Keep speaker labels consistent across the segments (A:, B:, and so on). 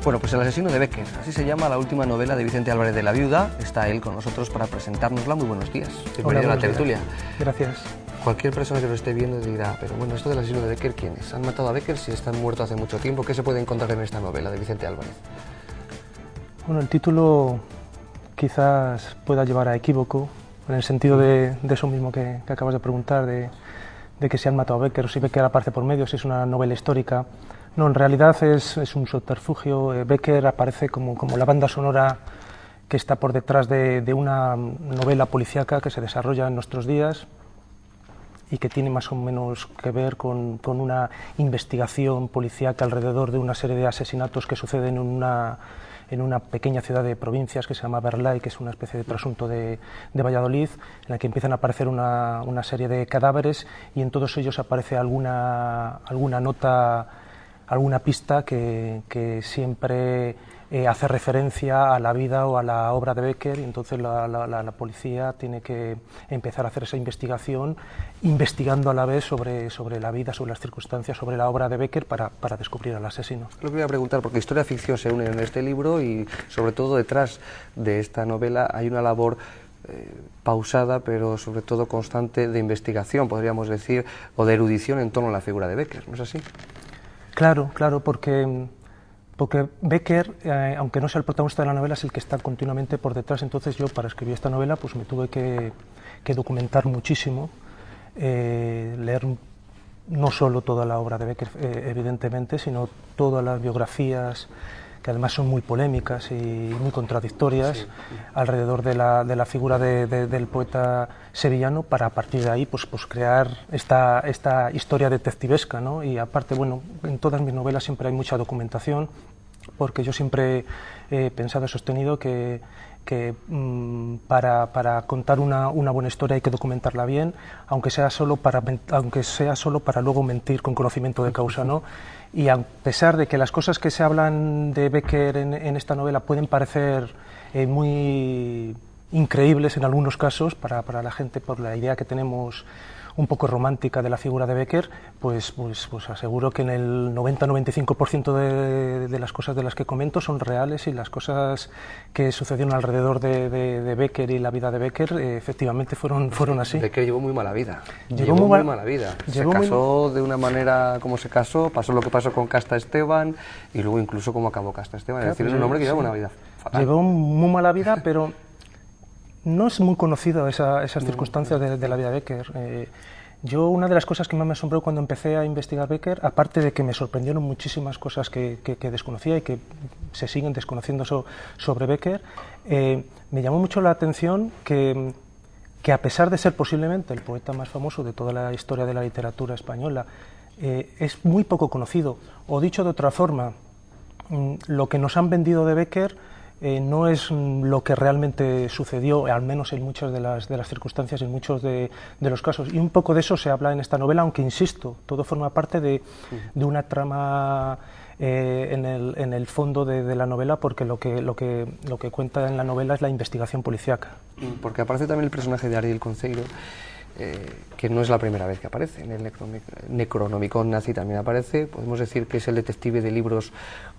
A: Bueno, pues El asesino de Bécquer, así se llama la última novela de Vicente Álvarez de la Viuda. Está él con nosotros para presentárnosla. Muy buenos días. Bienvenido a la tertulia.
B: Gracias.
A: Cualquier persona que lo esté viendo dirá, pero bueno, esto del asesino de Bécquer, ¿quién es? ¿Han matado a Bécquer si están muertos hace mucho tiempo? ¿Qué se puede encontrar en esta novela de Vicente Álvarez?
B: Bueno, el título quizás pueda llevar a equívoco, en el sentido de eso mismo que acabas de preguntar, de que se han matado a Bécquer, o si Bécquer aparece por medio, si es una novela histórica. No, en realidad es un subterfugio. Bécquer aparece como la banda sonora que está por detrás de una novela policíaca que se desarrolla en nuestros días y que tiene más o menos que ver con una investigación policíaca alrededor de una serie de asesinatos que suceden en una pequeña ciudad de provincias que se llama Berlay, que es una especie de trasunto de Valladolid, en la que empiezan a aparecer una serie de cadáveres, y en todos ellos aparece alguna nota, alguna pista que siempre hace referencia a la vida o a la obra de Bécquer, y entonces la policía tiene que empezar a hacer esa investigación, investigando a la vez sobre la vida, sobre las circunstancias, sobre la obra de Bécquer para descubrir al asesino.
A: Lo que voy a preguntar, porque historia y ficción se unen en este libro y sobre todo detrás de esta novela hay una labor pausada, pero sobre todo constante, de investigación, podríamos decir, o de erudición en torno a la figura de Bécquer, ¿no es así? Claro,
B: porque Bécquer, aunque no sea el protagonista de la novela, es el que está continuamente por detrás. Entonces yo, para escribir esta novela, pues me tuve que documentar muchísimo, leer no solo toda la obra de Bécquer, evidentemente, sino todas las biografías, que además son muy polémicas y muy contradictorias, sí, alrededor de la figura del poeta sevillano, para a partir de ahí pues crear esta historia detectivesca, ¿no? Y aparte, bueno, en todas mis novelas siempre hay mucha documentación, porque yo siempre he pensado y sostenido que para contar una buena historia hay que documentarla bien, aunque sea solo para luego mentir con conocimiento de causa, ¿no? Y a pesar de que las cosas que se hablan de Bécquer en esta novela pueden parecer muy increíbles en algunos casos para la gente, por la idea que tenemos un poco romántica de la figura de Bécquer, pues aseguro que en el 90-95% de las cosas de las que comento son reales, y las cosas que sucedieron alrededor de Bécquer y la vida de Bécquer efectivamente fueron así.
A: Bécquer llevó muy mala vida. Llevó muy mala vida. Se casó de una manera como se casó, pasó lo que pasó con Casta Esteban y luego incluso cómo acabó Casta Esteban. Claro, es decir, es un hombre que llevaba una vida fatal.
B: Llevó muy mala vida, pero no es muy conocido esas circunstancias de la vida de Bécquer. Yo, una de las cosas que más me asombró cuando empecé a investigar Bécquer, aparte de que me sorprendieron muchísimas cosas que desconocía y que se siguen desconociendo sobre Bécquer, me llamó mucho la atención que a pesar de ser posiblemente el poeta más famoso de toda la historia de la literatura española, es muy poco conocido. O dicho de otra forma, lo que nos han vendido de Bécquer no es lo que realmente sucedió, al menos en muchas de las circunstancias, en muchos de los casos. Y un poco de eso se habla en esta novela, aunque insisto, todo forma parte de una trama en el fondo de la novela, porque lo que cuenta en la novela es la investigación policíaca.
A: Porque aparece también el personaje de Ariel Conceiro, que no es la primera vez que aparece. En el Necronomicon nazi también aparece. Podemos decir que es el detective de libros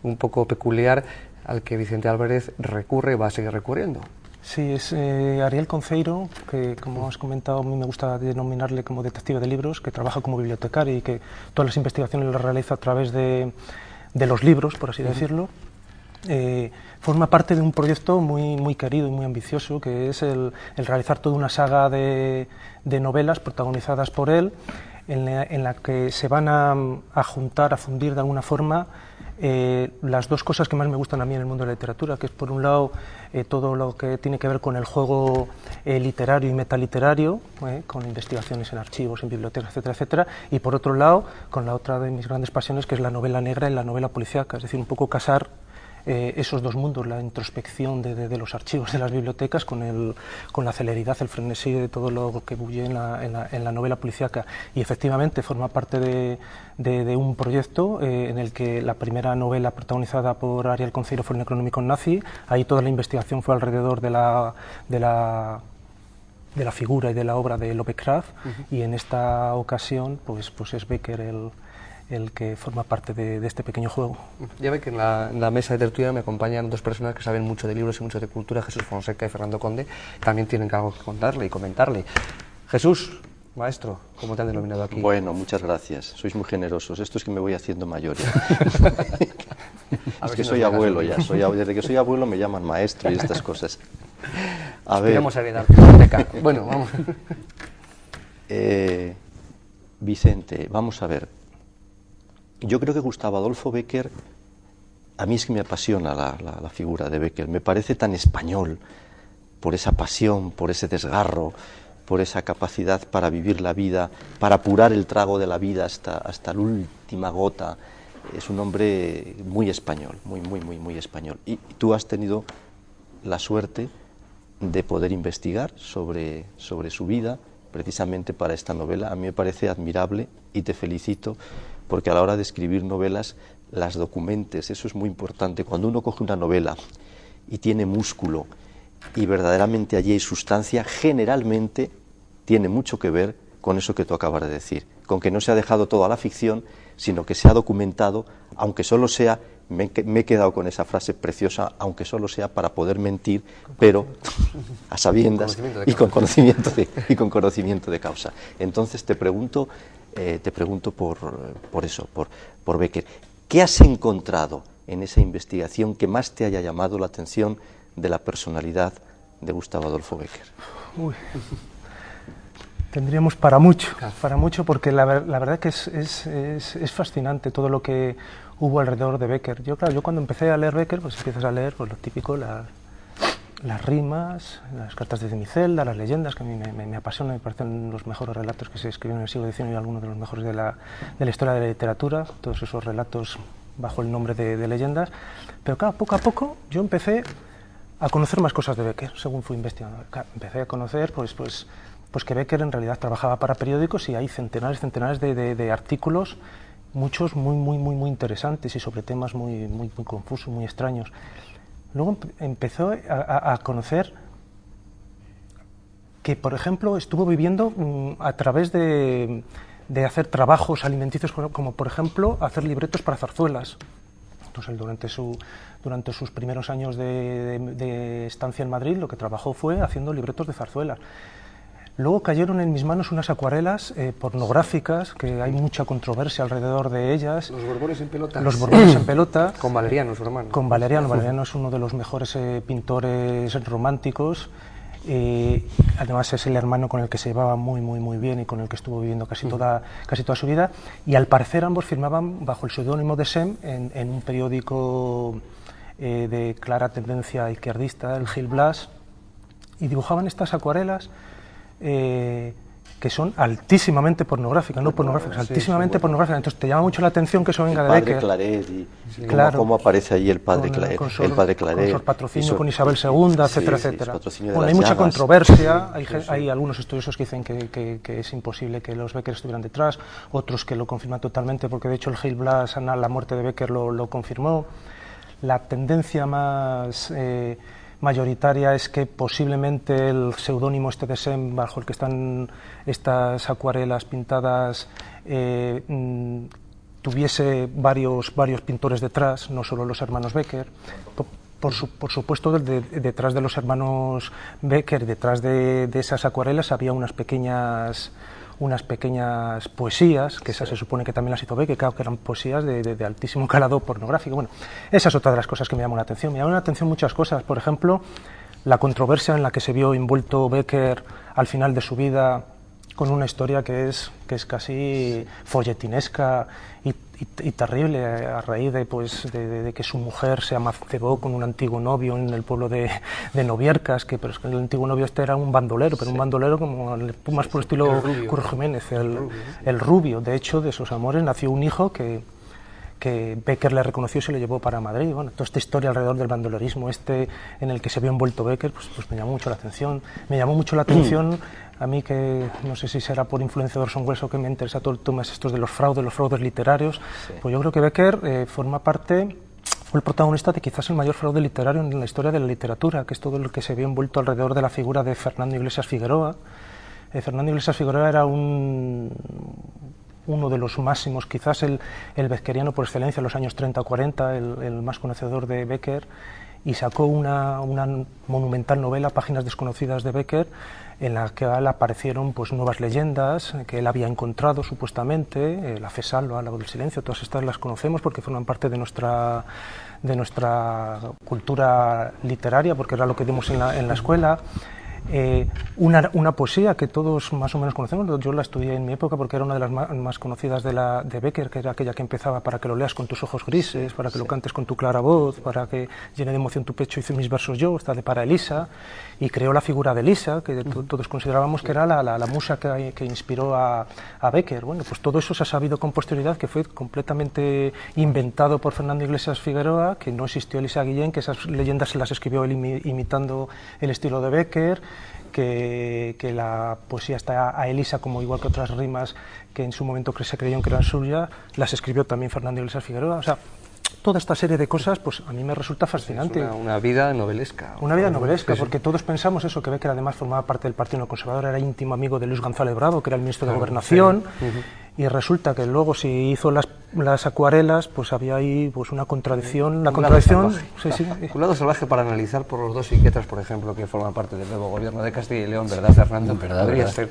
A: un poco peculiar al que Vicente Álvarez recurre y va a seguir recurriendo.
B: Sí, es Ariel Conceiro, que, como has comentado, a mí me gusta denominarle como detective de libros, que trabaja como bibliotecario y que todas las investigaciones las realiza a través de los libros, por así decirlo. Forma parte de un proyecto muy querido y muy ambicioso, que es el realizar toda una saga de novelas protagonizadas por él, en la que se van a juntar, a fundir de alguna forma las dos cosas que más me gustan a mí en el mundo de la literatura, que es, por un lado, todo lo que tiene que ver con el juego literario y metaliterario, con investigaciones en archivos, en bibliotecas, etcétera, etcétera, y por otro lado, con la otra de mis grandes pasiones, que es la novela negra y la novela policíaca, es decir, un poco casar esos dos mundos, la introspección de los archivos de las bibliotecas con la celeridad, el frenesí de todo lo que bulle en la novela policíaca. Y efectivamente forma parte de un proyecto en el que la primera novela protagonizada por Ariel Conceiro fue el Necronomicon nazi. Ahí toda la investigación fue alrededor de la figura y de la obra de Lovecraft, y en esta ocasión pues es Bécquer el que forma parte de este pequeño juego.
A: Ya ve que en la mesa de tertulia me acompañan dos personas que saben mucho de libros y mucho de cultura, Jesús Fonseca y Fernando Conde, también tienen algo que contarle y comentarle. Jesús, maestro, ¿cómo te han denominado aquí?
C: Bueno, muchas gracias, sois muy generosos. Esto es que me voy haciendo mayor ya. Es que soy abuelo ya, desde que soy abuelo me llaman maestro y estas cosas. A ver.
A: Vamos a heredar tu biblioteca. Bueno, vamos.
C: Vicente, vamos a ver. Yo creo que Gustavo Adolfo Bécquer, a mí es que me apasiona la figura de Bécquer, me parece tan español, por esa pasión, por ese desgarro, por esa capacidad para vivir la vida, para apurar el trago de la vida hasta la última gota. Es un hombre muy español, muy español. Y tú has tenido la suerte de poder investigar sobre su vida, precisamente para esta novela. A mí me parece admirable y te felicito, porque a la hora de escribir novelas las documentes, eso es muy importante. Cuando uno coge una novela y tiene músculo y verdaderamente allí hay sustancia, generalmente tiene mucho que ver con eso que tú acabas de decir, con que no se ha dejado todo a la ficción, sino que se ha documentado, aunque solo sea, me he quedado con esa frase preciosa, aunque solo sea para poder mentir, pero a sabiendas y con conocimiento de causa. Entonces te pregunto por eso, por Bécquer. ¿Qué has encontrado en esa investigación que más te haya llamado la atención de la personalidad de Gustavo Adolfo Bécquer?
B: Uy. Tendríamos para mucho, porque la verdad que es fascinante todo lo que hubo alrededor de Bécquer. Yo cuando empecé a leer Bécquer, pues empiezas a leer pues, lo típico, las rimas, las cartas de Demicelda, las leyendas, que a mí me apasionan, me parecen los mejores relatos que se escribieron en el siglo XIX y algunos de los mejores de la historia de la literatura, todos esos relatos bajo el nombre de leyendas. Pero claro, poco a poco yo empecé a conocer más cosas de Bécquer, según fui investigando. Claro, empecé a conocer pues que Bécquer en realidad trabajaba para periódicos y hay centenares de artículos, muchos muy interesantes y sobre temas muy confusos, muy extraños. Luego empezó a conocer que, por ejemplo, estuvo viviendo a través de hacer trabajos alimenticios, como por ejemplo hacer libretos para zarzuelas. Entonces, durante sus primeros años de estancia en Madrid, lo que trabajó fue haciendo libretos de zarzuelas. Luego cayeron en mis manos unas acuarelas pornográficas, que hay mucha controversia alrededor de ellas.
A: Los Borbones en pelota.
B: Los Borbones en pelota.
A: Con Valeriano, su hermano.
B: Con Valeriano. Valeriano es uno de los mejores pintores románticos. Además es el hermano con el que se llevaba muy bien y con el que estuvo viviendo casi toda su vida. Y al parecer ambos firmaban bajo el seudónimo de Sem en un periódico de clara tendencia izquierdista, el Gil Blas, y dibujaban estas acuarelas que son altísimamente pornográficas, no pornográficas, altísimamente pornográficas. Entonces te llama mucho la atención que eso venga de Bécquer.
C: El padre Claret, y claro, cómo aparece ahí el padre Claret. Con
B: Sor patrocinio, con Isabel II, etcétera, etcétera.
C: Bueno,
B: hay mucha controversia, hay algunos estudiosos que dicen que es imposible que los Bécquer estuvieran detrás, otros que lo confirman totalmente, porque de hecho el Gil Blas, la muerte de Bécquer, lo confirmó. La tendencia más mayoritaria es que posiblemente el seudónimo de Sem, bajo el que están estas acuarelas pintadas, tuviese varios pintores detrás, no solo los hermanos Bécquer. Por supuesto, detrás de los hermanos Bécquer, detrás de esas acuarelas, había unas pequeñas poesías, que esas se supone que también las hizo Bécquer, claro, que eran poesías de altísimo calado pornográfico. Bueno, esa es otra de las cosas que me llamó la atención. Me llamó la atención muchas cosas, por ejemplo, la controversia en la que se vio envuelto Bécquer al final de su vida, con una historia que es casi folletinesca y terrible, a raíz de que su mujer se amancebó con un antiguo novio en el pueblo de Noviercas, pero es que el antiguo novio era un bandolero, pero sí, un bandolero como más por estilo Curro Jiménez, el rubio. De hecho, de esos amores nació un hijo que Bécquer le reconoció y se le llevó para Madrid. Bueno, toda esta historia alrededor del bandolerismo en el que se vio envuelto Bécquer, pues me llamó mucho la atención. Me llamó mucho la atención a mí, que no sé si será por influencia de Orson Welles o que me interesa todo el tema estos de los fraudes literarios. Sí. Pues yo creo que Bécquer fue el protagonista de quizás el mayor fraude literario en la historia de la literatura, que es todo lo que se vio envuelto alrededor de la figura de Fernando Iglesias Figueroa. Fernando Iglesias Figueroa era un uno de los máximos, quizás el beckeriano por excelencia en los años 30 o 40, el más conocedor de Becker, y sacó una monumental novela, Páginas desconocidas de Becker, en la que aparecieron pues nuevas leyendas que él había encontrado supuestamente, la Fesalva, la voz del silencio, todas estas las conocemos porque forman parte de nuestra cultura literaria, porque era lo que dimos en la escuela. Una poesía que todos más o menos conocemos, yo la estudié en mi época porque era una de las más conocidas de Becker, que era aquella que empezaba: para que lo leas con tus ojos grises, para que lo cantes con tu clara voz, para que llene de emoción tu pecho, hice mis versos yo, esta de para Elisa, y creó la figura de Elisa, que todos considerábamos que era la musa que inspiró a Becker. Bueno, pues todo eso se ha sabido con posterioridad que fue completamente inventado por Fernando Iglesias Figueroa, que no existió Elisa Guillén, que esas leyendas se las escribió él imitando el estilo de Becker, que la poesía está a Elisa, como igual que otras rimas que en su momento se creyeron que eran suyas, las escribió también Fernando Iglesias Figueroa. O sea, toda esta serie de cosas, pues a mí me resulta fascinante.
A: Es una vida novelesca.
B: Una vida novelesca, porque todos pensamos eso, que Becker además formaba parte del Partido Conservador, era íntimo amigo de Luis González Bravo, que era el ministro de Gobernación, y resulta que luego si hizo las acuarelas, pues había ahí pues una contradicción.
A: Un lado salvaje para analizar por los dos psiquiatras, por ejemplo, que forman parte del nuevo gobierno de Castilla y León, ¿verdad, Fernando?
C: Verdad,
A: Podría
C: verdad.
A: ser